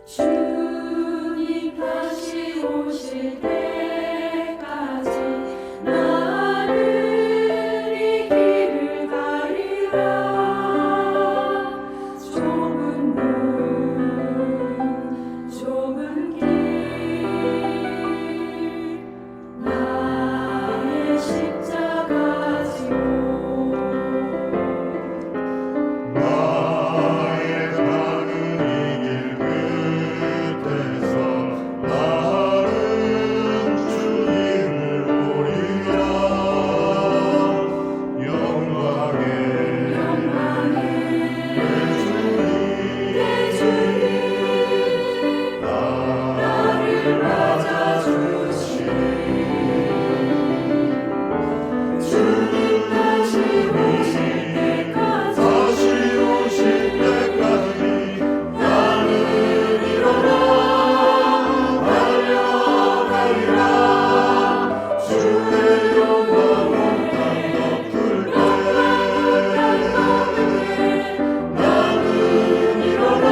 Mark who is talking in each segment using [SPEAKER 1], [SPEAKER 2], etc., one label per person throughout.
[SPEAKER 1] 주님 다시 오실 때까지 나는 이 길을 가리라. 좁은 문 좁은 길 나의 십자가 지고
[SPEAKER 2] 나의 가는 이 길 끝에서 나는 주님을 보리라. 영광의 내 주님
[SPEAKER 1] 나를 맞아주시니 주님 다시 오실 때까지
[SPEAKER 2] 다시 오실 때까지 나는 일어나 달려가리라. 주의 영광 온 땅 덮을 때 나는 일어나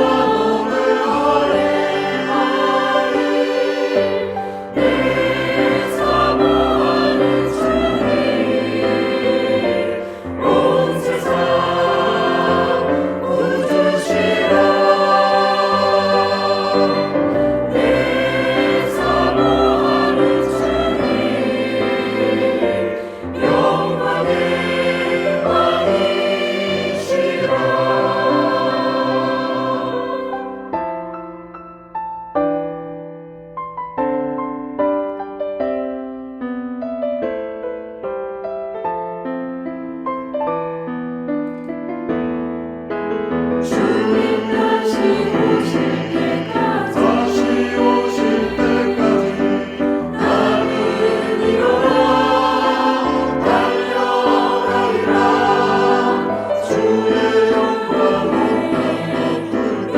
[SPEAKER 2] 노래하리.
[SPEAKER 1] 내 사모하는 주님 온 세상 구주시라. 내 사모하는 주님 영광의 왕이시라. 주님 다시 오실 때까지
[SPEAKER 2] 다시 오실 때까지 나는 일어나 달려가리라. 주의 영광 온 땅 덮을 때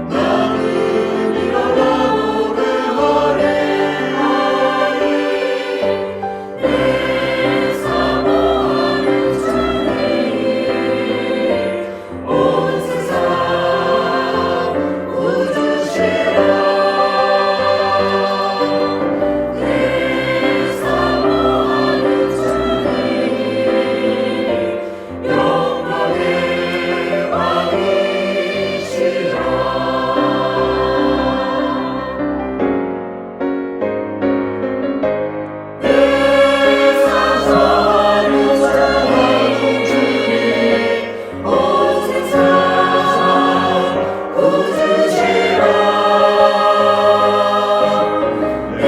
[SPEAKER 2] 나는 일어나 노래하리.
[SPEAKER 1] 내 사모하는 주님 온 세상 구주시라. 내 사모하는 주님 영광의 왕이시라. 내 사모하는 주님 온 세상 구주시라. 내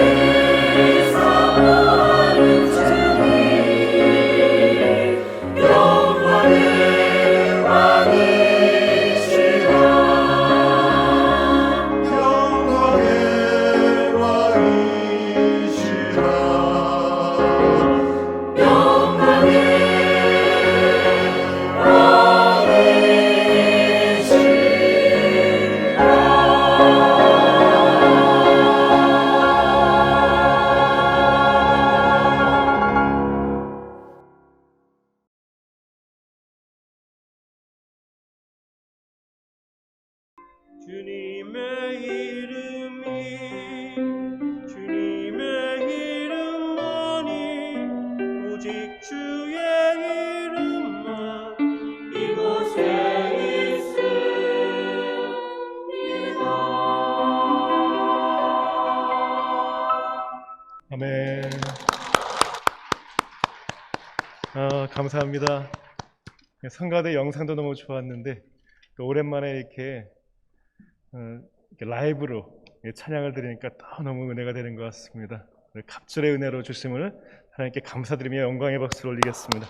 [SPEAKER 1] 사모하는 주님 영광의 왕이시라.
[SPEAKER 2] 영광의 왕이시라.
[SPEAKER 1] 영광의
[SPEAKER 3] 주님의 이름만이 오직 주의 이름만
[SPEAKER 1] 이곳에 있습니다.
[SPEAKER 4] 아멘. 감사합니다. 성가대 영상도 너무 좋았는데 또 오랜만에 이렇게 라이브로 찬양을 드리니까 더 너무 은혜가 되는 것 같습니다. 갑절의 은혜로 주심을 하나님께 감사드리며 영광의 박수를 올리겠습니다.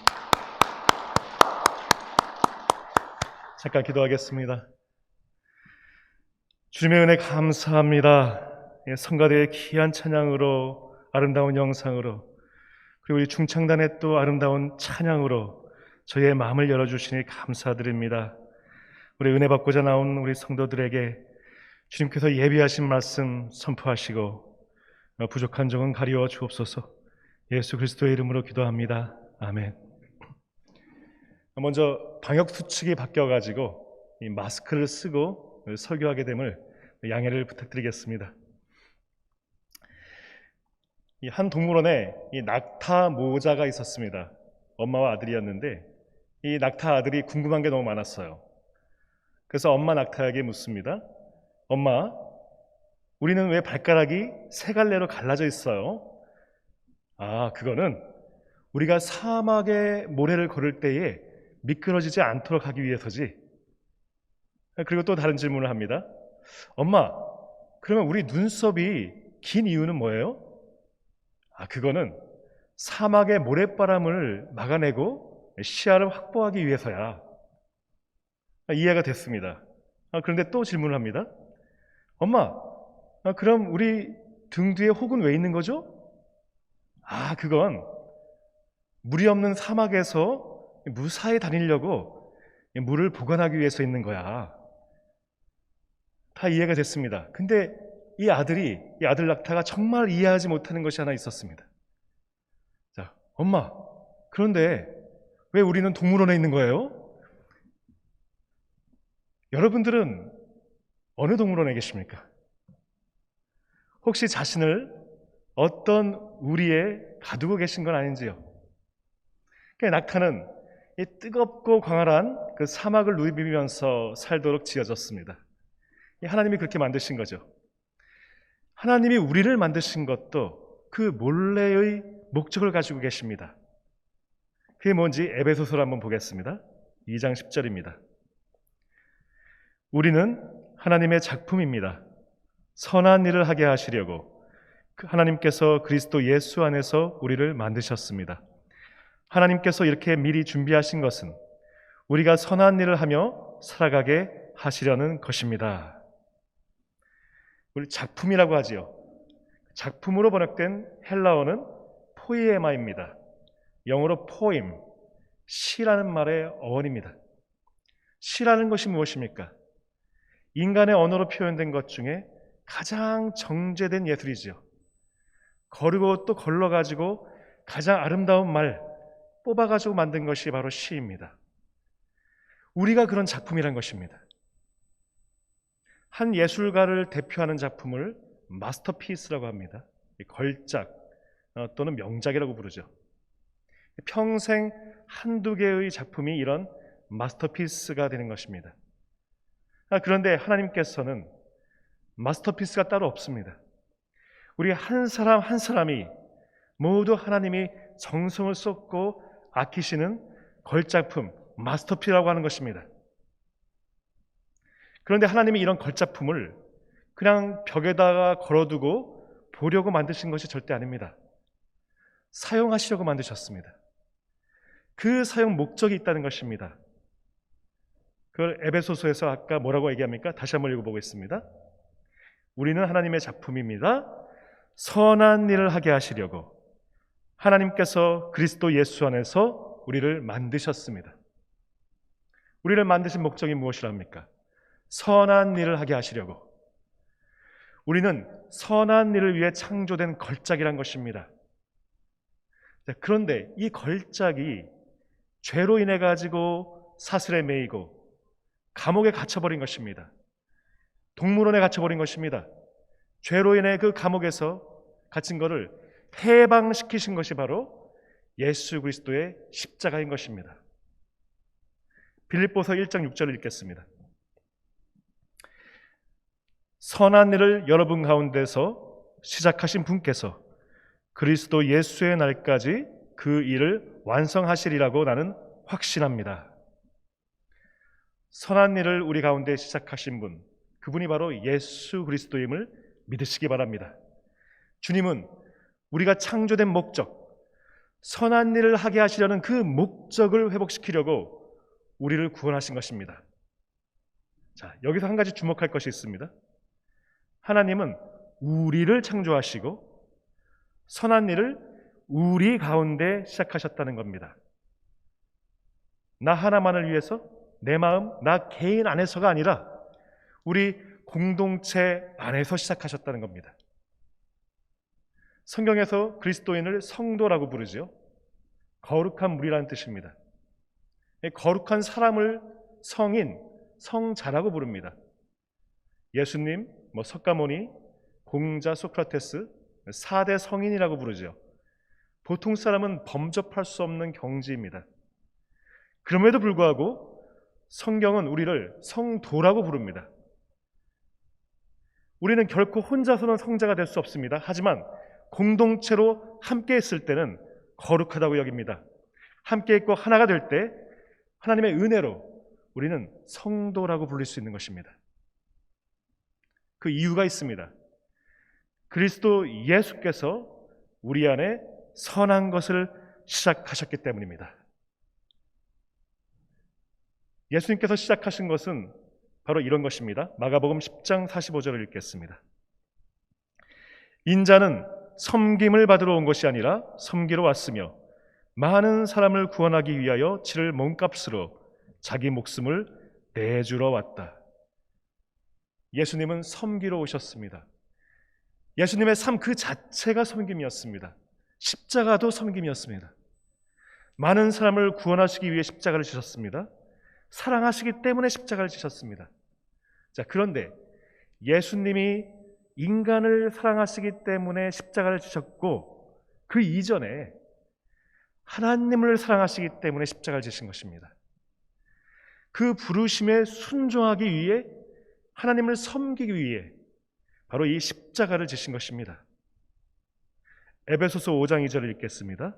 [SPEAKER 4] 잠깐 기도하겠습니다. 주님의 은혜 감사합니다. 성가대의 귀한 찬양으로, 아름다운 영상으로, 그리고 우리 중창단의 또 아름다운 찬양으로 저희의 마음을 열어주시니 감사드립니다. 우리 은혜 받고자 나온 우리 성도들에게 주님께서 예비하신 말씀 선포하시고 부족한 점은 가리워 주옵소서. 예수 그리스도의 이름으로 기도합니다. 아멘. 먼저 방역수칙이 바뀌어가지고 이 마스크를 쓰고 설교하게 됨을 양해를 부탁드리겠습니다. 이 한 동물원에 이 낙타 모자가 있었습니다. 엄마와 아들이었는데 이 낙타 아들이 궁금한 게 너무 많았어요. 그래서 엄마 낙타에게 묻습니다. 엄마, 우리는 왜 발가락이 세 갈래로 갈라져 있어요? 아, 그거는 우리가 사막의 모래를 걸을 때에 미끄러지지 않도록 하기 위해서지. 그리고 또 다른 질문을 합니다. 엄마, 그러면 우리 눈썹이 긴 이유는 뭐예요? 아, 그거는 사막의 모래바람을 막아내고 시야를 확보하기 위해서야. 이해가 됐습니다. 그런데 또 질문을 합니다. 엄마, 그럼 우리 등 뒤에 혹은 왜 있는 거죠? 아, 그건 물이 없는 사막에서 무사히 다니려고 물을 보관하기 위해서 있는 거야. 다 이해가 됐습니다. 근데 이 아들 낙타가 정말 이해하지 못하는 것이 하나 있었습니다. 자, 엄마, 그런데 왜 우리는 동물원에 있는 거예요? 여러분들은 어느 동물원에 계십니까? 혹시 자신을 어떤 우리에 가두고 계신 건 아닌지요? 그러니까 낙타는 이 뜨겁고 광활한 그 사막을 누비면서 살도록 지어졌습니다. 하나님이 그렇게 만드신 거죠. 하나님이 우리를 만드신 것도 그 몰래의 목적을 가지고 계십니다. 그게 뭔지 에베소서를 한번 보겠습니다. 2장 10절입니다. 우리는 하나님의 작품입니다. 선한 일을 하게 하시려고 하나님께서 그리스도 예수 안에서 우리를 만드셨습니다. 하나님께서 이렇게 미리 준비하신 것은 우리가 선한 일을 하며 살아가게 하시려는 것입니다. 우리 작품이라고 하지요. 작품으로 번역된 헬라어는 포이에마입니다. 영어로 포임, 시라는 말의 어원입니다. 시라는 것이 무엇입니까? 인간의 언어로 표현된 것 중에 가장 정제된 예술이죠. 거르고 또 걸러가지고 가장 아름다운 말 뽑아가지고 만든 것이 바로 시입니다. 우리가 그런 작품이란 것입니다. 한 예술가를 대표하는 작품을 마스터피스라고 합니다. 걸작 또는 명작이라고 부르죠. 평생 한두 개의 작품이 이런 마스터피스가 되는 것입니다. 그런데 하나님께서는 마스터피스가 따로 없습니다. 우리 한 사람 한 사람이 모두 하나님이 정성을 쏟고 아끼시는 걸작품, 마스터피스라고 하는 것입니다. 그런데 하나님이 이런 걸작품을 그냥 벽에다가 걸어두고 보려고 만드신 것이 절대 아닙니다. 사용하시려고 만드셨습니다. 그 사용 목적이 있다는 것입니다. 그걸 에베소서에서 아까 뭐라고 얘기합니까? 다시 한번 읽어보겠습니다. 우리는 하나님의 작품입니다. 선한 일을 하게 하시려고 하나님께서 그리스도 예수 안에서 우리를 만드셨습니다. 우리를 만드신 목적이 무엇이랍니까? 선한 일을 하게 하시려고. 우리는 선한 일을 위해 창조된 걸작이란 것입니다. 그런데 이 걸작이 죄로 인해 가지고 사슬에 매이고 감옥에 갇혀버린 것입니다. 동물원에 갇혀버린 것입니다. 죄로 인해 그 감옥에서 갇힌 것을 해방시키신 것이 바로 예수 그리스도의 십자가인 것입니다. 빌립보서 1장 6절을 읽겠습니다. 선한 일을 여러분 가운데서 시작하신 분께서 그리스도 예수의 날까지 그 일을 완성하시리라고 나는 확신합니다. 선한 일을 우리 가운데 시작하신 분, 그분이 바로 예수 그리스도임을 믿으시기 바랍니다. 주님은 우리가 창조된 목적, 선한 일을 하게 하시려는 그 목적을 회복시키려고 우리를 구원하신 것입니다. 자, 여기서 한 가지 주목할 것이 있습니다. 하나님은 우리를 창조하시고 선한 일을 우리 가운데 시작하셨다는 겁니다. 나 하나만을 위해서 내 마음, 나 개인 안에서가 아니라 우리 공동체 안에서 시작하셨다는 겁니다. 성경에서 그리스도인을 성도라고 부르죠. 거룩한 무리라는 뜻입니다. 거룩한 사람을 성인, 성자라고 부릅니다. 예수님, 석가모니, 공자, 소크라테스 4대 성인이라고 부르죠. 보통 사람은 범접할 수 없는 경지입니다. 그럼에도 불구하고 성경은 우리를 성도라고 부릅니다. 우리는 결코 혼자서는 성자가 될 수 없습니다. 하지만 공동체로 함께 있을 때는 거룩하다고 여깁니다. 함께 있고 하나가 될 때 하나님의 은혜로 우리는 성도라고 불릴 수 있는 것입니다. 그 이유가 있습니다. 그리스도 예수께서 우리 안에 선한 것을 시작하셨기 때문입니다. 예수님께서 시작하신 것은 바로 이런 것입니다. 마가복음 10장 45절을 읽겠습니다. 인자는 섬김을 받으러 온 것이 아니라 섬기러 왔으며 많은 사람을 구원하기 위하여 치를 몸값으로 자기 목숨을 내주러 왔다. 예수님은 섬기러 오셨습니다. 예수님의 삶 그 자체가 섬김이었습니다. 십자가도 섬김이었습니다. 많은 사람을 구원하시기 위해 십자가를 지셨습니다. 사랑하시기 때문에 십자가를 지셨습니다. 자, 그런데 예수님이 인간을 사랑하시기 때문에 십자가를 지셨고 그 이전에 하나님을 사랑하시기 때문에 십자가를 지신 것입니다. 그 부르심에 순종하기 위해 하나님을 섬기기 위해 바로 이 십자가를 지신 것입니다. 에베소서 5장 2절을 읽겠습니다.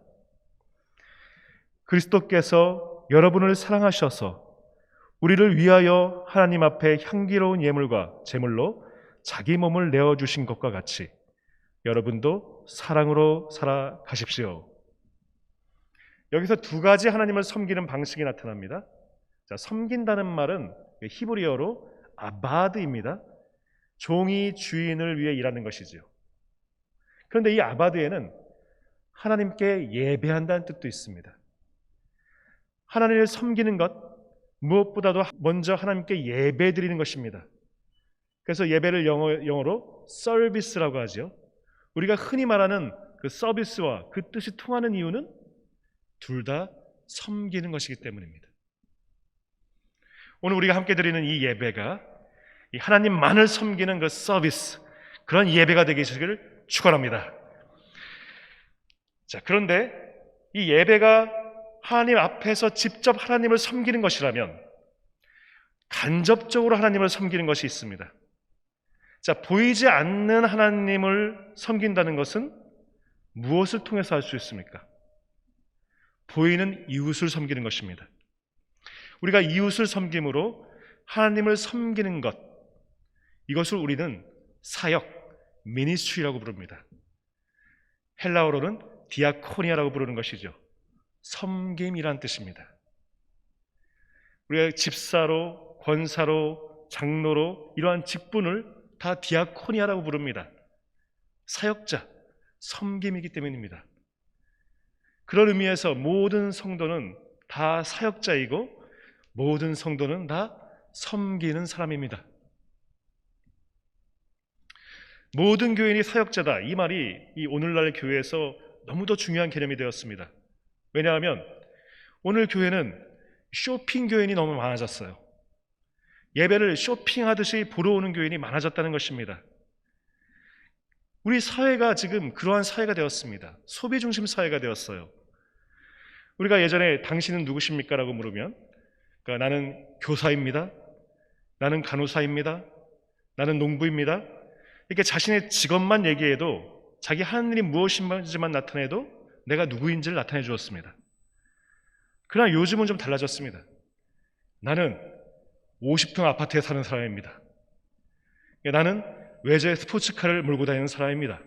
[SPEAKER 4] 그리스도께서 여러분을 사랑하셔서 우리를 위하여 하나님 앞에 향기로운 예물과 제물로 자기 몸을 내어주신 것과 같이 여러분도 사랑으로 살아가십시오. 여기서 두 가지 하나님을 섬기는 방식이 나타납니다. 자, 섬긴다는 말은 히브리어로 아바드입니다. 종이 주인을 위해 일하는 것이지요. 그런데 이 아바드에는 하나님께 예배한다는 뜻도 있습니다. 하나님을 섬기는 것, 무엇보다도 먼저 하나님께 예배 드리는 것입니다. 그래서 예배를 영어로 서비스라고 하죠. 우리가 흔히 말하는 그 서비스와 그 뜻이 통하는 이유는 둘 다 섬기는 것이기 때문입니다. 오늘 우리가 함께 드리는 이 예배가 이 하나님만을 섬기는 그 서비스, 그런 예배가 되기를 축원합니다. 자, 그런데 이 예배가 하나님 앞에서 직접 하나님을 섬기는 것이라면 간접적으로 하나님을 섬기는 것이 있습니다. 자, 보이지 않는 하나님을 섬긴다는 것은 무엇을 통해서 할 수 있습니까? 보이는 이웃을 섬기는 것입니다. 우리가 이웃을 섬김으로 하나님을 섬기는 것, 이것을 우리는 사역, 미니스트리라고 부릅니다. 헬라어로는 디아코니아라고 부르는 것이죠. 섬김이란 뜻입니다. 우리가 집사로, 권사로, 장로로 이러한 직분을 다 디아코니아라고 부릅니다. 사역자, 섬김이기 때문입니다. 그런 의미에서 모든 성도는 다 사역자이고 모든 성도는 다 섬기는 사람입니다. 모든 교인이 사역자다, 이 말이 이 오늘날 교회에서 너무도 중요한 개념이 되었습니다. 왜냐하면 오늘 교회는 쇼핑 교인이 너무 많아졌어요. 예배를 쇼핑하듯이 보러 오는 교인이 많아졌다는 것입니다. 우리 사회가 지금 그러한 사회가 되었습니다. 소비 중심 사회가 되었어요. 우리가 예전에 당신은 누구십니까? 라고 물으면 그러니까 나는 교사입니다. 나는 간호사입니다. 나는 농부입니다. 이렇게 자신의 직업만 얘기해도 자기 하는 일이 무엇인지만 나타내도 내가 누구인지를 나타내 주었습니다. 그러나 요즘은 좀 달라졌습니다. 나는 50평 아파트에 사는 사람입니다. 나는 외제 스포츠카를 몰고 다니는 사람입니다.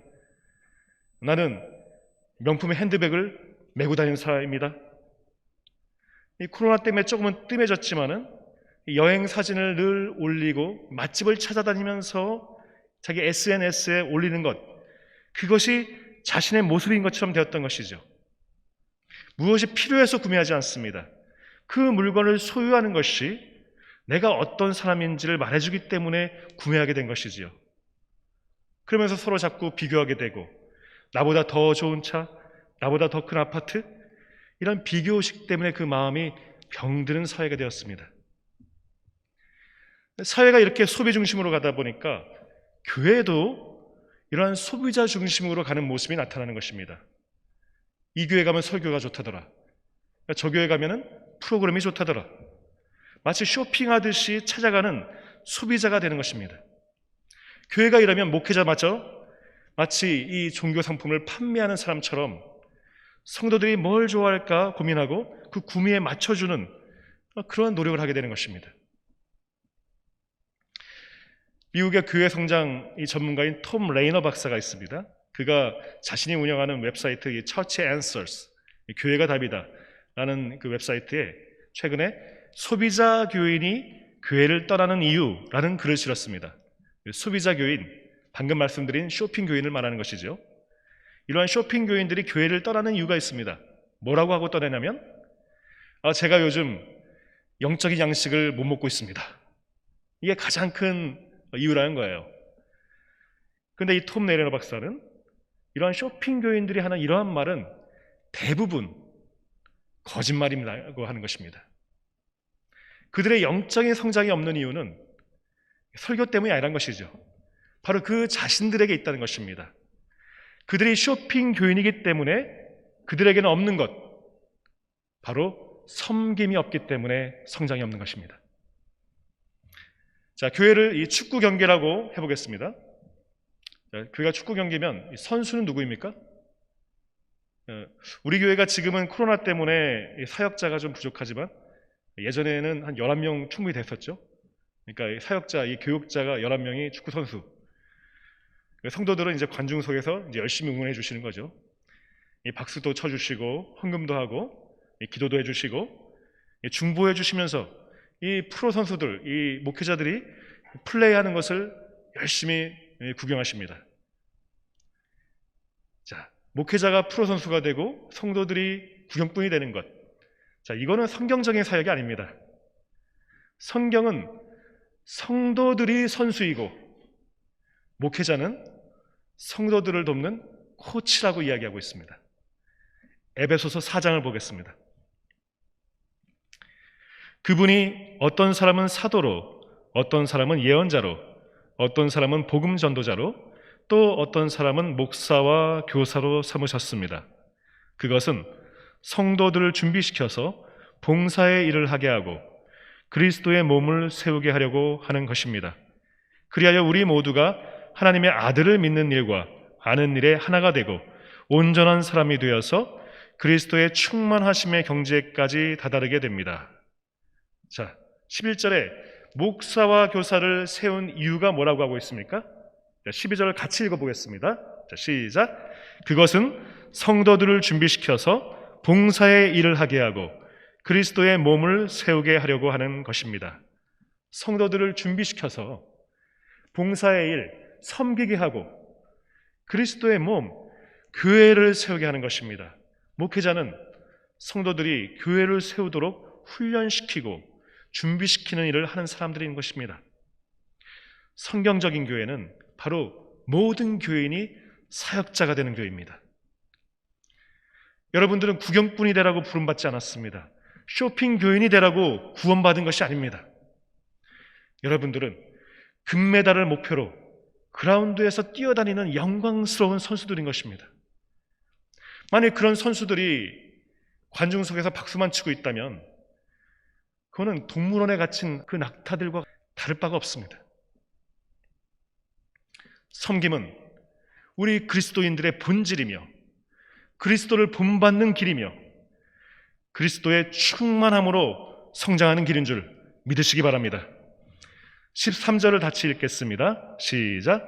[SPEAKER 4] 나는 명품의 핸드백을 메고 다니는 사람입니다. 이 코로나 때문에 조금은 뜸해졌지만은 여행 사진을 늘 올리고 맛집을 찾아다니면서 자기 SNS에 올리는 것, 그것이 자신의 모습인 것처럼 되었던 것이죠. 무엇이 필요해서 구매하지 않습니다. 그 물건을 소유하는 것이 내가 어떤 사람인지를 말해주기 때문에 구매하게 된 것이지요. 그러면서 서로 자꾸 비교하게 되고 나보다 더 좋은 차, 나보다 더 큰 아파트, 이런 비교의식 때문에 그 마음이 병드는 사회가 되었습니다. 사회가 이렇게 소비 중심으로 가다 보니까 교회도 이러한 소비자 중심으로 가는 모습이 나타나는 것입니다. 이 교회 가면 설교가 좋다더라. 저 교회 가면은 프로그램이 좋다더라. 마치 쇼핑하듯이 찾아가는 소비자가 되는 것입니다. 교회가 이러면 목회자 마치 이 종교 상품을 판매하는 사람처럼 성도들이 뭘 좋아할까 고민하고 그 구매에 맞춰주는 그런 노력을 하게 되는 것입니다. 미국의 교회 성장 전문가인 톰 레이너 박사가 있습니다. 그가 자신이 운영하는 웹사이트 Church Answers, 교회가 답이다 라는 그 웹사이트에 최근에 소비자 교인이 교회를 떠나는 이유라는 글을 실었습니다. 소비자 교인, 방금 말씀드린 쇼핑 교인을 말하는 것이죠. 이러한 쇼핑 교인들이 교회를 떠나는 이유가 있습니다. 뭐라고 하고 떠나냐면 제가 요즘 영적인 양식을 못 먹고 있습니다. 이게 가장 큰 이유라는 거예요. 그런데 이 톰 레이너 박사는 이러한 쇼핑 교인들이 하는 이러한 말은 대부분 거짓말이라고 하는 것입니다. 그들의 영적인 성장이 없는 이유는 설교 때문이 아니란 것이죠. 바로 그 자신들에게 있다는 것입니다. 그들이 쇼핑 교인이기 때문에 그들에게는 없는 것, 바로 섬김이 없기 때문에 성장이 없는 것입니다. 자, 교회를 이 축구 경기라고 해보겠습니다. 교회가 축구 경기면 선수는 누구입니까? 우리 교회가 지금은 코로나 때문에 사역자가 좀 부족하지만 예전에는 한 11명 충분히 됐었죠. 그러니까 사역자, 이 교육자가 11명이 축구 선수. 성도들은 이제 관중석에서 이제 열심히 응원해 주시는 거죠. 이 박수도 쳐주시고 헌금도 하고 기도도 해주시고 중보해 주시면서 이 프로 선수들, 이 목회자들이 플레이하는 것을 열심히 구경하십니다. 자, 목회자가 프로 선수가 되고 성도들이 구경꾼이 되는 것. 자, 이거는 성경적인 사역이 아닙니다. 성경은 성도들이 선수이고 목회자는 성도들을 돕는 코치라고 이야기하고 있습니다. 에베소서 4장을 보겠습니다. 그분이 어떤 사람은 사도로, 어떤 사람은 예언자로, 어떤 사람은 복음 전도자로, 또 어떤 사람은 목사와 교사로 삼으셨습니다. 그것은 성도들을 준비시켜서 봉사의 일을 하게 하고 그리스도의 몸을 세우게 하려고 하는 것입니다. 그리하여 우리 모두가 하나님의 아들을 믿는 일과 아는 일에 하나가 되고 온전한 사람이 되어서 그리스도의 충만하심의 경지에까지 다다르게 됩니다. 자, 11절에 목사와 교사를 세운 이유가 뭐라고 하고 있습니까? 12절을 같이 읽어보겠습니다. 자, 시작. 그것은 성도들을 준비시켜서 봉사의 일을 하게 하고 그리스도의 몸을 세우게 하려고 하는 것입니다. 성도들을 준비시켜서 봉사의 일, 섬기게 하고 그리스도의 몸, 교회를 세우게 하는 것입니다. 목회자는 성도들이 교회를 세우도록 훈련시키고 준비시키는 일을 하는 사람들인 것입니다. 성경적인 교회는 바로 모든 교인이 사역자가 되는 교회입니다. 여러분들은 구경꾼이 되라고 부름받지 않았습니다. 쇼핑 교인이 되라고 구원받은 것이 아닙니다. 여러분들은 금메달을 목표로 그라운드에서 뛰어다니는 영광스러운 선수들인 것입니다. 만약 그런 선수들이 관중석에서 박수만 치고 있다면 그거는 동물원에 갇힌 그 낙타들과 다를 바가 없습니다. 섬김은 우리 그리스도인들의 본질이며 그리스도를 본받는 길이며 그리스도의 충만함으로 성장하는 길인 줄 믿으시기 바랍니다. 13절을 같이 읽겠습니다. 시작.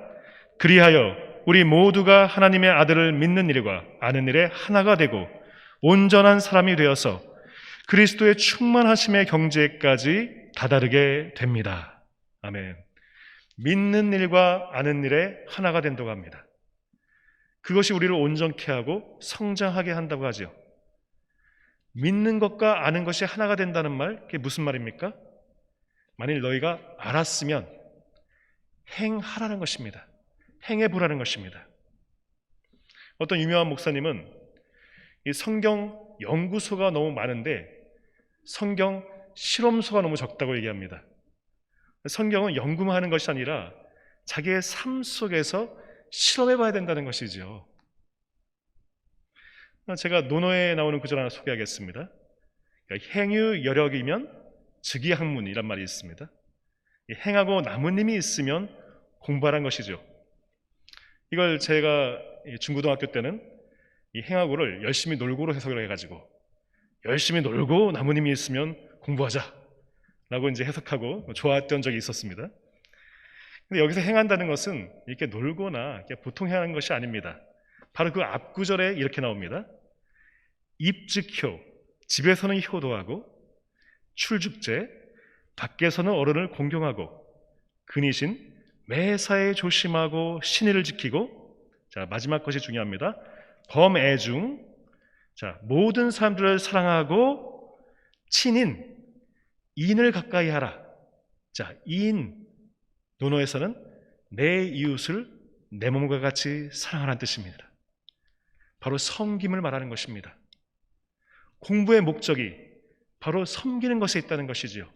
[SPEAKER 4] 그리하여 우리 모두가 하나님의 아들을 믿는 일과 아는 일에 하나가 되고 온전한 사람이 되어서 그리스도의 충만하심의 경지에까지 다다르게 됩니다. 아멘. 믿는 일과 아는 일에 하나가 된다고 합니다. 그것이 우리를 온전케 하고 성장하게 한다고 하죠. 믿는 것과 아는 것이 하나가 된다는 말, 그게 무슨 말입니까? 만일 너희가 알았으면 행하라는 것입니다. 행해보라는 것입니다. 어떤 유명한 목사님은 이 성경 연구소가 너무 많은데 성경 실험소가 너무 적다고 얘기합니다. 성경은 연구만 하는 것이 아니라 자기의 삶 속에서 실험해 봐야 된다는 것이죠. 제가 논어에 나오는 구절 하나 소개하겠습니다. 행유 여력이면 즉위학문이란 말이 있습니다. 행하고 나무님이 있으면 공부하란 것이죠. 이걸 제가 중고등학교 때는 이 행하고를 열심히 놀고로 해석을 해가지고 열심히 놀고 나무님이 있으면 공부하자 라고 이제 해석하고 좋아했던 적이 있었습니다. 근데 여기서 행한다는 것은 이렇게 놀거나 이렇게 보통 행하는 것이 아닙니다. 바로 그 앞 구절에 이렇게 나옵니다. 입즉효, 집에서는 효도하고, 출죽제, 밖에서는 어른을 공경하고, 근이신, 매사에 조심하고 신의를 지키고, 자 마지막 것이 중요합니다. 범애중, 자 모든 사람들을 사랑하고, 친인, 이인을 가까이 하라. 자 이인, 논어에서는 내 이웃을 내 몸과 같이 사랑하라는 뜻입니다. 바로 섬김을 말하는 것입니다. 공부의 목적이 바로 섬기는 것에 있다는 것이지요.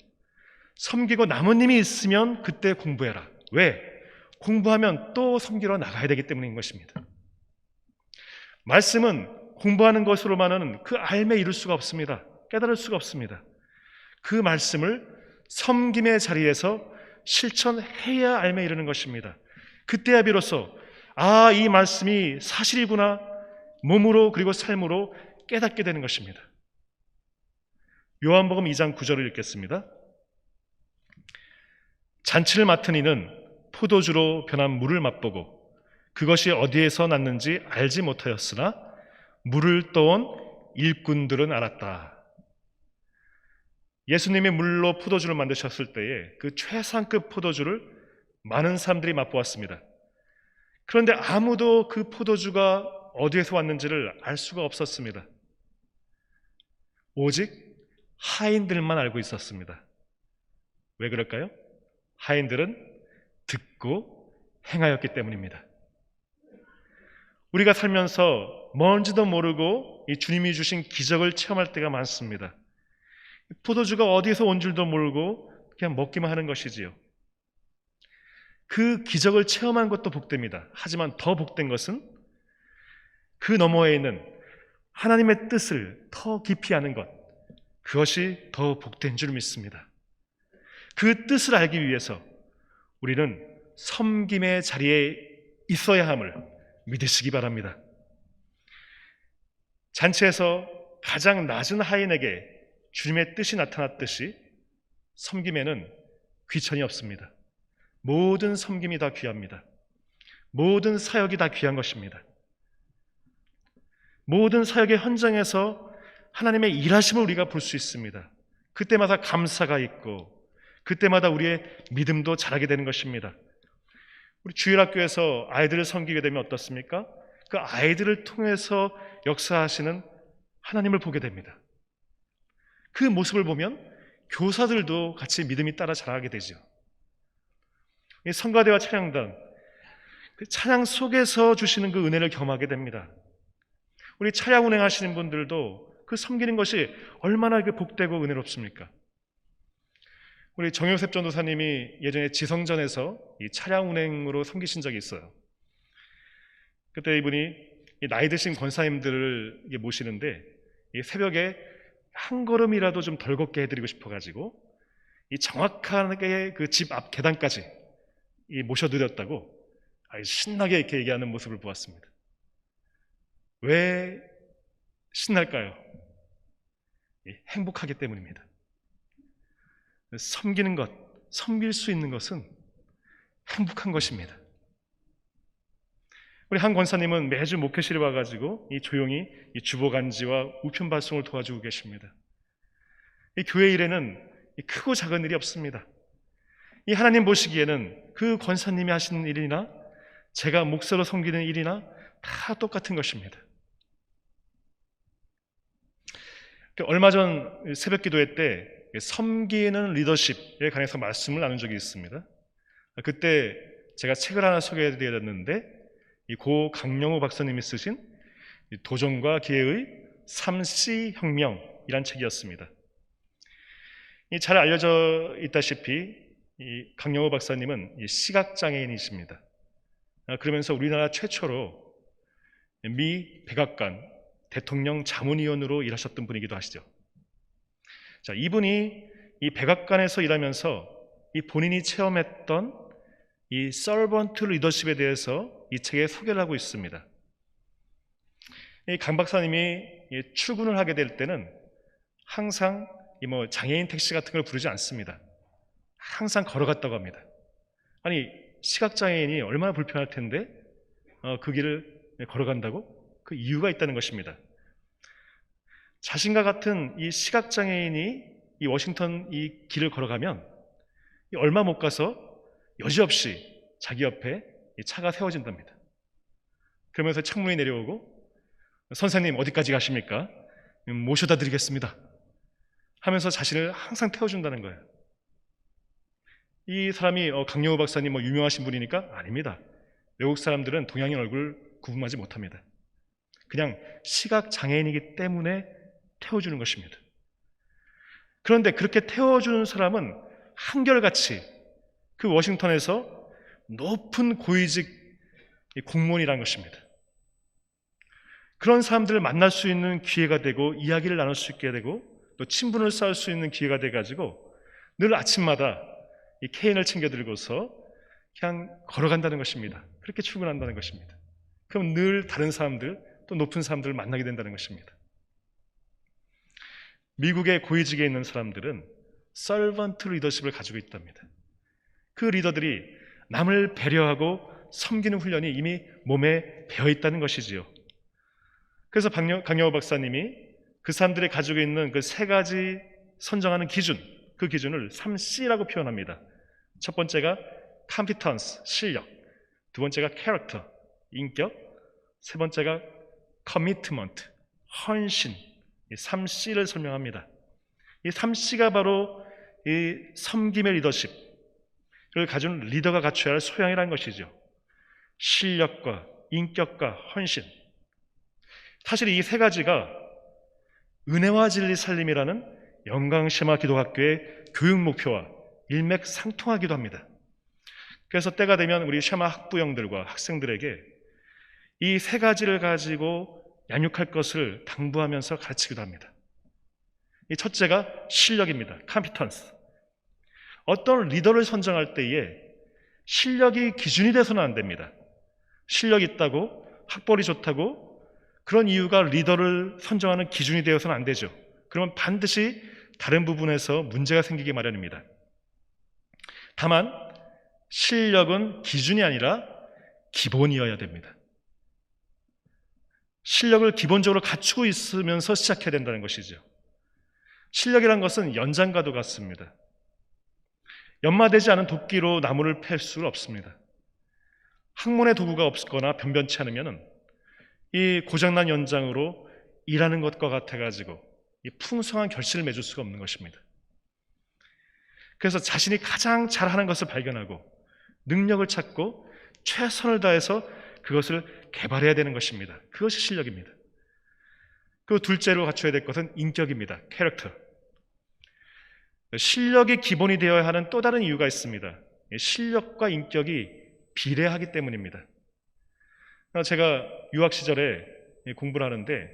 [SPEAKER 4] 섬기고 나무님이 있으면 그때 공부해라. 왜? 공부하면 또 섬기러 나가야 되기 때문인 것입니다. 말씀은 공부하는 것으로만은 그 알매 이룰 수가 없습니다. 깨달을 수가 없습니다. 그 말씀을 섬김의 자리에서 실천해야 알매 이르는 것입니다. 그때야 비로소 이 말씀이 사실이구나 몸으로 그리고 삶으로 깨닫게 되는 것입니다. 요한복음 2장 9절을 읽겠습니다. 잔치를 맡은 이는 포도주로 변한 물을 맛보고 그것이 어디에서 났는지 알지 못하였으나 물을 떠온 일꾼들은 알았다. 예수님이 물로 포도주를 만드셨을 때에 그 최상급 포도주를 많은 사람들이 맛보았습니다. 그런데 아무도 그 포도주가 어디에서 왔는지를 알 수가 없었습니다. 오직 하인들만 알고 있었습니다. 왜 그럴까요? 하인들은 듣고 행하였기 때문입니다. 우리가 살면서 뭔지도 모르고 이 주님이 주신 기적을 체험할 때가 많습니다. 포도주가 어디서 온 줄도 모르고 그냥 먹기만 하는 것이지요. 그 기적을 체험한 것도 복됩니다. 하지만 더 복된 것은 그 너머에 있는 하나님의 뜻을 더 깊이 아는 것, 그것이 더 복된 줄 믿습니다. 그 뜻을 알기 위해서 우리는 섬김의 자리에 있어야 함을 믿으시기 바랍니다. 잔치에서 가장 낮은 하인에게 주님의 뜻이 나타났듯이 섬김에는 귀천이 없습니다. 모든 섬김이 다 귀합니다. 모든 사역이 다 귀한 것입니다. 모든 사역의 현장에서 하나님의 일하심을 우리가 볼 수 있습니다. 그때마다 감사가 있고 그때마다 우리의 믿음도 자라게 되는 것입니다. 우리 주일학교에서 아이들을 섬기게 되면 어떻습니까? 그 아이들을 통해서 역사하시는 하나님을 보게 됩니다. 그 모습을 보면 교사들도 같이 믿음이 따라 자라게 되죠. 성가대와 찬양단, 그 찬양 속에서 주시는 그 은혜를 경험하게 됩니다. 우리 차량 운행하시는 분들도 그 섬기는 것이 얼마나 복되고 은혜롭습니까? 우리 정효셉 전도사님이 예전에 지성전에서 이 차량 운행으로 섬기신 적이 있어요. 그때 이분이 나이 드신 권사님들을 모시는데 이 새벽에 한 걸음이라도 좀 덜 걷게 해드리고 싶어가지고 이 정확하게 그 집 앞 계단까지 모셔드렸다고 신나게 이렇게 얘기하는 모습을 보았습니다. 왜 신날까요? 행복하기 때문입니다. 섬기는 것, 섬길 수 있는 것은 행복한 것입니다. 우리 한 권사님은 매주 목회실에 와가지고 조용히 주보간지와 우편 발송을 도와주고 계십니다. 이 교회 일에는 크고 작은 일이 없습니다. 이 하나님 보시기에는 그 권사님이 하시는 일이나 제가 목사로 섬기는 일이나 다 똑같은 것입니다. 얼마 전 새벽 기도회 때 섬기는 리더십에 관해서 말씀을 나눈 적이 있습니다. 그때 제가 책을 하나 소개해드렸는데 고 강영우 박사님이 쓰신 도전과 기회의 3C 혁명이란 책이었습니다. 잘 알려져 있다시피 이 강영호 박사님은 이 시각장애인이십니다. 그러면서 우리나라 최초로 미 백악관 대통령 자문위원으로 일하셨던 분이기도 하시죠. 자, 이분이 이 백악관에서 일하면서 이 본인이 체험했던 이 서번트 리더십에 대해서 이 책에 소개를 하고 있습니다. 이 강 박사님이 출근을 하게 될 때는 항상 장애인 택시 같은 걸 부르지 않습니다. 항상 걸어갔다고 합니다. 아니, 시각장애인이 얼마나 불편할 텐데 그 길을 걸어간다고? 그 이유가 있다는 것입니다. 자신과 같은 이 시각장애인이 이 워싱턴 이 길을 걸어가면 얼마 못 가서 여지없이 자기 옆에 이 차가 세워진답니다. 그러면서 창문이 내려오고 선생님 어디까지 가십니까? 모셔다 드리겠습니다 하면서 자신을 항상 태워준다는 거예요. 이 사람이 강영호 박사님 유명하신 분이니까? 아닙니다. 외국 사람들은 동양인 얼굴 구분하지 못합니다. 그냥 시각장애인이기 때문에 태워주는 것입니다. 그런데 그렇게 태워주는 사람은 한결같이 그 워싱턴에서 높은 고위직 공무원이라는 것입니다. 그런 사람들을 만날 수 있는 기회가 되고 이야기를 나눌 수 있게 되고 또 친분을 쌓을 수 있는 기회가 돼가지고 늘 아침마다 이 케인을 챙겨 들고서 그냥 걸어간다는 것입니다. 그렇게 출근한다는 것입니다. 그럼 늘 다른 사람들 또 높은 사람들을 만나게 된다는 것입니다. 미국의 고위직에 있는 사람들은 서번트 리더십을 가지고 있답니다. 그 리더들이 남을 배려하고 섬기는 훈련이 이미 몸에 배어 있다는 것이지요. 그래서 강영호 박사님이 그 사람들이 가지고 있는 그 세 가지 선정하는 기준, 그 기준을 3C라고 표현합니다. 첫 번째가 competence, 실력, 두 번째가 character, 인격, 세 번째가 commitment, 헌신, 이 3C를 설명합니다. 이 3C가 바로 이 섬김의 리더십을 가진 리더가 갖춰야 할 소양이라는 것이죠. 실력과 인격과 헌신. 사실 이 세 가지가 은혜와 진리 살림이라는 영광시마 기도학교의 교육 목표와 일맥상통하기도 합니다. 그래서 때가 되면 우리 샤마 학부형들과 학생들에게 이 세 가지를 가지고 양육할 것을 당부하면서 가르치기도 합니다. 이 첫째가 실력입니다. 컴피턴스. 어떤 리더를 선정할 때에 실력이 기준이 돼서는 안 됩니다. 실력이 있다고 학벌이 좋다고 그런 이유가 리더를 선정하는 기준이 되어서는 안 되죠. 그러면 반드시 다른 부분에서 문제가 생기기 마련입니다. 다만 실력은 기준이 아니라 기본이어야 됩니다. 실력을 기본적으로 갖추고 있으면서 시작해야 된다는 것이죠. 실력이란 것은 연장과도 같습니다. 연마되지 않은 도끼로 나무를 팰 수는 없습니다. 학문의 도구가 없거나 변변치 않으면 이 고장난 연장으로 일하는 것과 같아가지고 이 풍성한 결실을 맺을 수가 없는 것입니다. 그래서 자신이 가장 잘하는 것을 발견하고 능력을 찾고 최선을 다해서 그것을 개발해야 되는 것입니다. 그것이 실력입니다. 그 둘째로 갖춰야 될 것은 인격입니다. 캐릭터. 실력이 기본이 되어야 하는 또 다른 이유가 있습니다. 실력과 인격이 비례하기 때문입니다. 제가 유학 시절에 공부를 하는데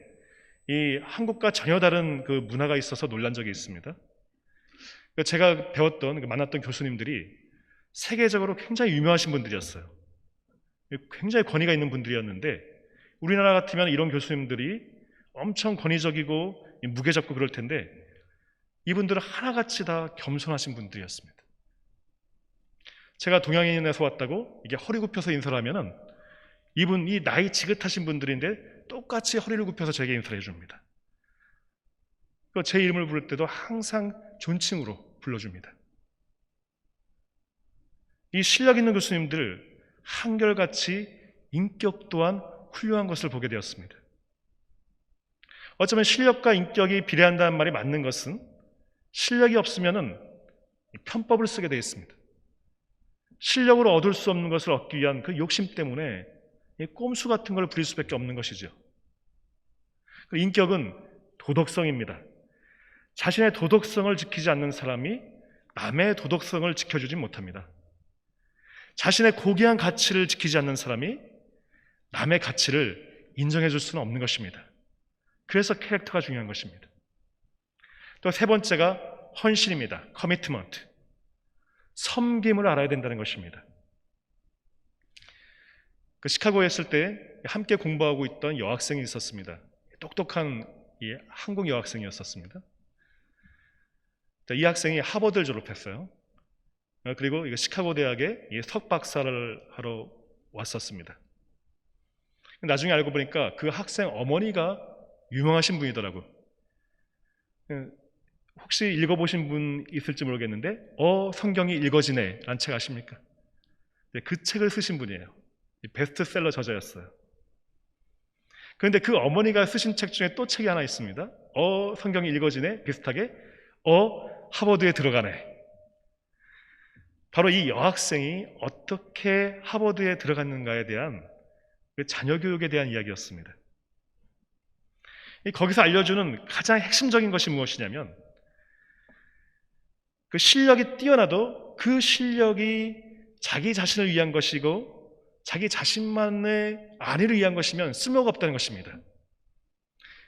[SPEAKER 4] 이 한국과 전혀 다른 그 문화가 있어서 놀란 적이 있습니다. 제가 배웠던 만났던 교수님들이 세계적으로 굉장히 유명하신 분들이었어요. 굉장히 권위가 있는 분들이었는데 우리나라 같으면 이런 교수님들이 엄청 권위적이고 무게 잡고 그럴 텐데 이분들은 하나같이 다 겸손하신 분들이었습니다. 제가 동양인에서 왔다고 이게 허리 굽혀서 인사를 하면은 이분이 나이 지긋하신 분들인데 똑같이 허리를 굽혀서 제게 인사를 해줍니다. 제 이름을 부를 때도 항상 존칭으로 불러줍니다. 이 실력 있는 교수님들 한결같이 인격 또한 훌륭한 것을 보게 되었습니다. 어쩌면 실력과 인격이 비례한다는 말이 맞는 것은 실력이 없으면 편법을 쓰게 되어 있습니다. 실력으로 얻을 수 없는 것을 얻기 위한 그 욕심 때문에 꼼수 같은 걸 부릴 수밖에 없는 것이죠. 인격은 도덕성입니다. 자신의 도덕성을 지키지 않는 사람이 남의 도덕성을 지켜주지 못합니다. 자신의 고귀한 가치를 지키지 않는 사람이 남의 가치를 인정해 줄 수는 없는 것입니다. 그래서 캐릭터가 중요한 것입니다. 또 세 번째가 헌신입니다. 커미트먼트. 섬김을 알아야 된다는 것입니다. 시카고에 있을 때 함께 공부하고 있던 여학생이 있었습니다. 똑똑한 한국 여학생이었었습니다. 이 학생이 하버드를 졸업했어요. 그리고 시카고 대학에 석박사를 하러 왔었습니다. 나중에 알고 보니까 그 학생 어머니가 유명하신 분이더라고요. 혹시 읽어보신 분 있을지 모르겠는데 성경이 읽어지네 라는 책 아십니까? 그 책을 쓰신 분이에요. 베스트셀러 저자였어요. 그런데 그 어머니가 쓰신 책 중에 또 책이 하나 있습니다. 성경이 읽어지네 비슷하게 하버드에 들어가네. 바로 이 여학생이 어떻게 하버드에 들어갔는가에 대한 자녀 교육에 대한 이야기였습니다. 거기서 알려주는 가장 핵심적인 것이 무엇이냐면 그 실력이 뛰어나도 그 실력이 자기 자신을 위한 것이고 자기 자신만의 안위를 위한 것이면 쓸모가 없다는 것입니다.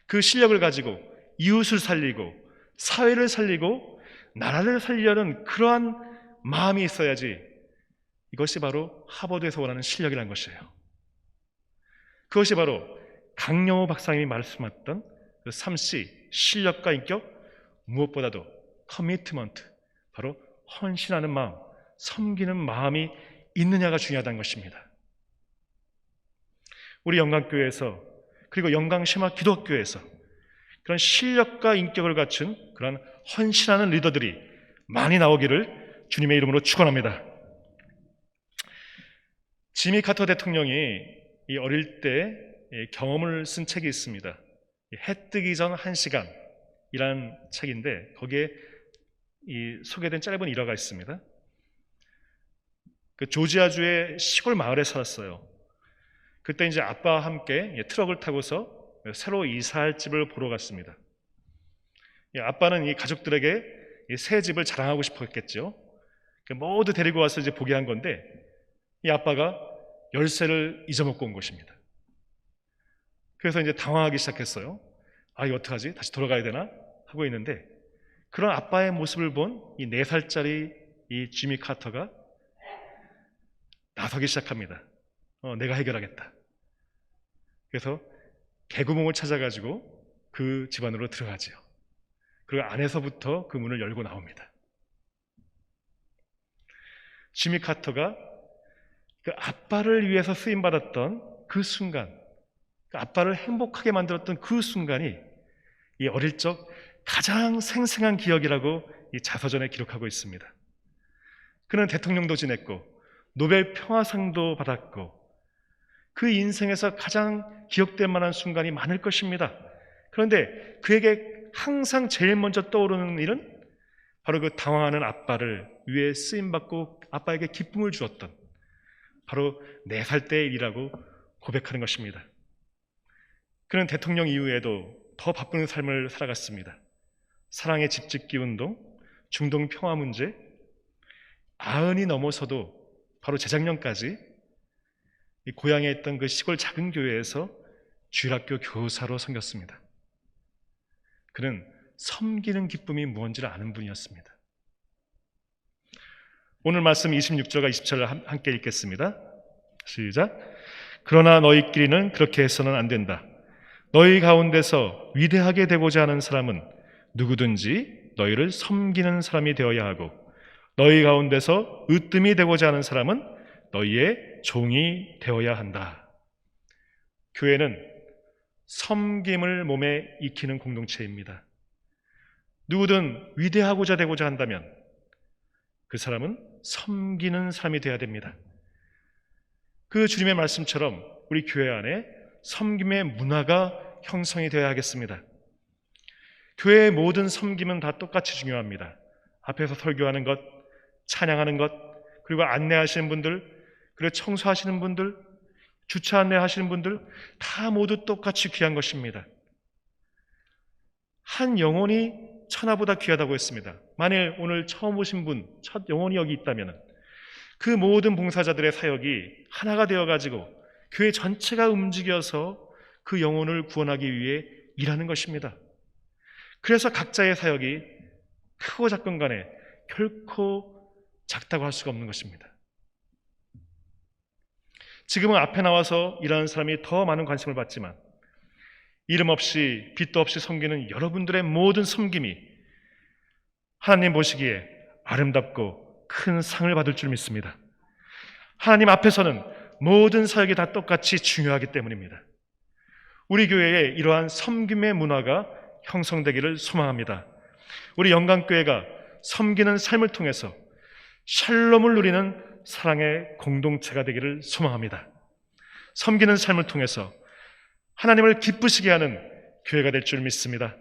[SPEAKER 4] 그 실력을 가지고 이웃을 살리고 사회를 살리고 나라를 살리려는 그러한 마음이 있어야지 이것이 바로 하버드에서 원하는 실력이라는 것이에요. 그것이 바로 강영호 박사님이 말씀했던 그 3C, 실력과 인격, 무엇보다도 커미트먼트, 바로 헌신하는 마음, 섬기는 마음이 있느냐가 중요하다는 것입니다. 우리 영광교회에서 그리고 영광심화 기독교에서 그런 실력과 인격을 갖춘 그런 헌신하는 리더들이 많이 나오기를 주님의 이름으로 축원합니다. 지미 카터 대통령이 어릴 때 경험을 쓴 책이 있습니다. 해 뜨기 전 1시간이라는 책인데 거기에 소개된 짧은 일화가 있습니다. 그 조지아주의 시골 마을에 살았어요. 그때 이제 아빠와 함께 트럭을 타고서 새로 이사할 집을 보러 갔습니다. 아빠는 이 가족들에게 새 집을 자랑하고 싶었겠죠. 모두 데리고 와서 이제 보게 한 건데 이 아빠가 열쇠를 잊어먹고 온 것입니다. 그래서 이제 당황하기 시작했어요. 이거 어떡하지? 다시 돌아가야 되나? 하고 있는데 그런 아빠의 모습을 본 이 4살짜리 이 지미 카터가 나서기 시작합니다. 내가 해결하겠다. 그래서 개구멍을 찾아가지고 그 집 안으로 들어가지요. 그리고 안에서부터 그 문을 열고 나옵니다. 지미 카터가 그 아빠를 위해서 쓰임받았던 그 순간, 그 아빠를 행복하게 만들었던 그 순간이 이 어릴 적 가장 생생한 기억이라고 이 자서전에 기록하고 있습니다. 그는 대통령도 지냈고 노벨 평화상도 받았고 그 인생에서 가장 기억될 만한 순간이 많을 것입니다. 그런데 그에게 항상 제일 먼저 떠오르는 일은 바로 그 당황하는 아빠를 위해 쓰임받고 아빠에게 기쁨을 주었던 바로 4살 때의 일이라고 고백하는 것입니다. 그는 대통령 이후에도 더 바쁜 삶을 살아갔습니다. 사랑의 집짓기 운동, 중동 평화 문제, 90이 넘어서도 바로 재작년까지 이 고향에 있던 그 시골 작은 교회에서 주일학교 교사로 섬겼습니다. 그는 섬기는 기쁨이 무엇인지를 아는 분이었습니다. 오늘 말씀 26절과 27절을 함께 읽겠습니다. 시작. 그러나 너희끼리는 그렇게 해서는 안 된다. 너희 가운데서 위대하게 되고자 하는 사람은 누구든지 너희를 섬기는 사람이 되어야 하고 너희 가운데서 으뜸이 되고자 하는 사람은 너희의 종이 되어야 한다. 교회는 섬김을 몸에 익히는 공동체입니다. 누구든 위대하고자 되고자 한다면 그 사람은 섬기는 사람이 되어야 됩니다. 그 주님의 말씀처럼 우리 교회 안에 섬김의 문화가 형성이 되어야 하겠습니다. 교회의 모든 섬김은 다 똑같이 중요합니다. 앞에서 설교하는 것, 찬양하는 것, 그리고 안내하시는 분들, 그리고 청소하시는 분들, 주차 안내하시는 분들 다 모두 똑같이 귀한 것입니다. 한 영혼이 천하보다 귀하다고 했습니다. 만일 오늘 처음 오신 분, 첫 영혼이 여기 있다면 그 모든 봉사자들의 사역이 하나가 되어가지고 교회 전체가 움직여서 그 영혼을 구원하기 위해 일하는 것입니다. 그래서 각자의 사역이 크고 작건 간에 결코 작다고 할 수가 없는 것입니다. 지금은 앞에 나와서 일하는 사람이 더 많은 관심을 받지만 이름 없이 빚도 없이 섬기는 여러분들의 모든 섬김이 하나님 보시기에 아름답고 큰 상을 받을 줄 믿습니다. 하나님 앞에서는 모든 사역이 다 똑같이 중요하기 때문입니다. 우리 교회에 이러한 섬김의 문화가 형성되기를 소망합니다. 우리 영광교회가 섬기는 삶을 통해서 샬롬을 누리는 사랑의 공동체가 되기를 소망합니다. 섬기는 삶을 통해서 하나님을 기쁘시게 하는 교회가 될 줄 믿습니다.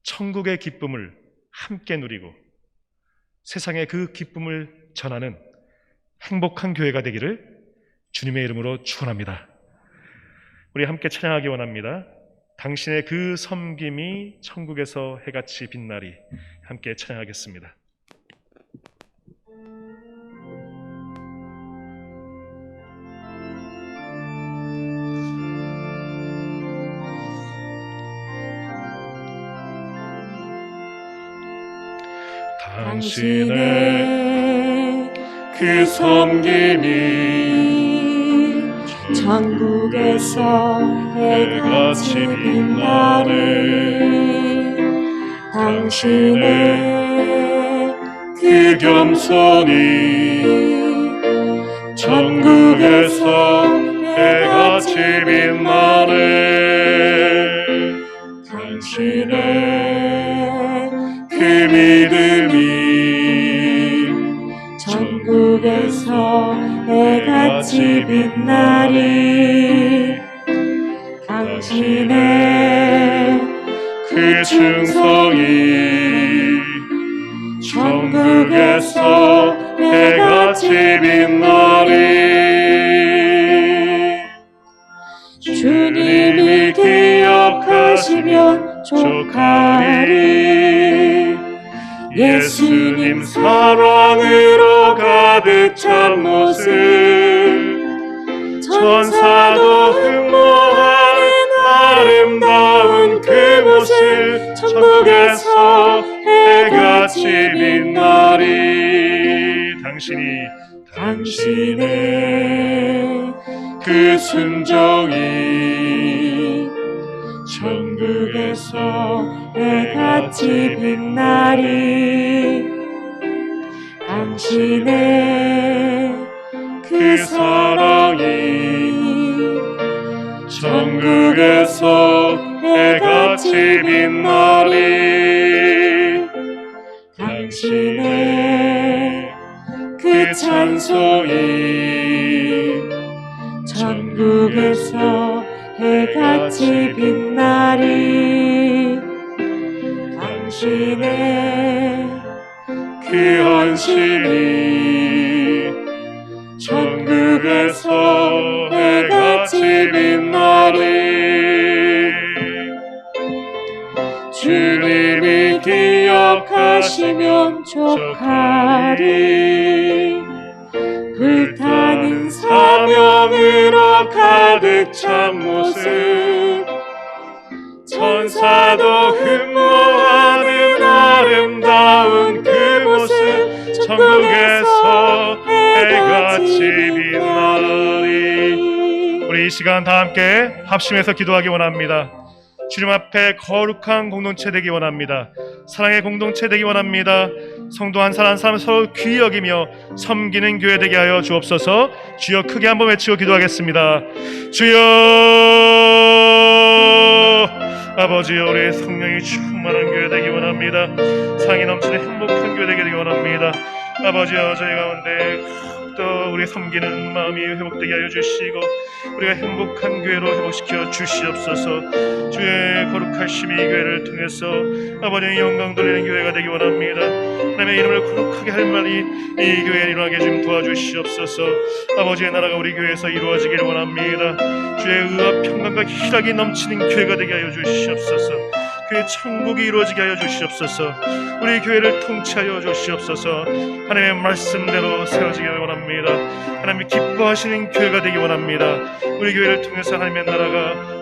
[SPEAKER 4] 천국의 기쁨을 함께 누리고 세상에 그 기쁨을 전하는 행복한 교회가 되기를 주님의 이름으로 축원합니다. 우리 함께 찬양하기 원합니다. 당신의 그 섬김이 천국에서 해같이 빛나리. 함께 찬양하겠습니다.
[SPEAKER 2] 당신의 그 섬김이 천국에서 해같이 빛나네. 당신의 그 겸손이 천국에서 해같이 빛나네. 당신의 그 믿음이 천국에서 해같이 빛나리. 당신의 그 충성이 천국에서 해같이 빛나리. 주님이 기억하시면 족하리. 예수님 사랑으로 가득 찬 모습, 천사도 흠모하는 아름다운 그 모습, 천국에서 해같이 빛나리. 당신의 그 순종이 천국에서 해같이 빛나리. 당신의 그 사랑이 천국에서 해같이 빛나리. 당신의 그 찬송이 천국에서 해같이 빛나리. 당신의 그 헌신이 천국에서 해같이 빛나리. 주님이 기억하시면 족하리. 불타는 사명으로 가득 찬 모습, 천사도 흠모하는 아름다운 그 모습, 천국에서 해같이 빛나리. 우리 이 시간 다 함께 합심해서 기도하기 원합니다. 주님 앞에 거룩한 공동체 되기 원합니다. 사랑의 공동체 되기 원합니다. 성도 한 사람 한 사람 서로 귀히 여기며 섬기는 교회 되게 하여 주옵소서. 주여, 크게 한번 외치고 기도하겠습니다. 주여, 아버지여, 우리의 성령이 충만한 교회 되기 원합니다. 사랑이 넘치는 행복한 교회 되기 원합니다. 아버지여, 저희 가운데 또 우리 섬기는 마음이 회복되게 하여 주시고 우리가 행복한 교회로 회복시켜 주시옵소서. 주의 거룩하심이 이 교회를 통해서 아버지의 영광 돌리는 교회가 되기 원합니다. 하나님의 이름을 거룩하게 할 말이 이 교회에 일어나게 좀 도와주시옵소서. 아버지의 나라가 우리 교회에서 이루어지기를 원합니다. 주의 의와 평강과 희락이 넘치는 교회가 되게 하여 주시옵소서. 그 천국이 이루어지게 하여 주시옵소서. 우리 교회를 통치하여 주시옵소서. 하나님의 말씀대로 세워지기 원합니다. 하나님이 기뻐하시는 교회가 되기 원합니다. 우리 교회를 통해서 하나님의 나라가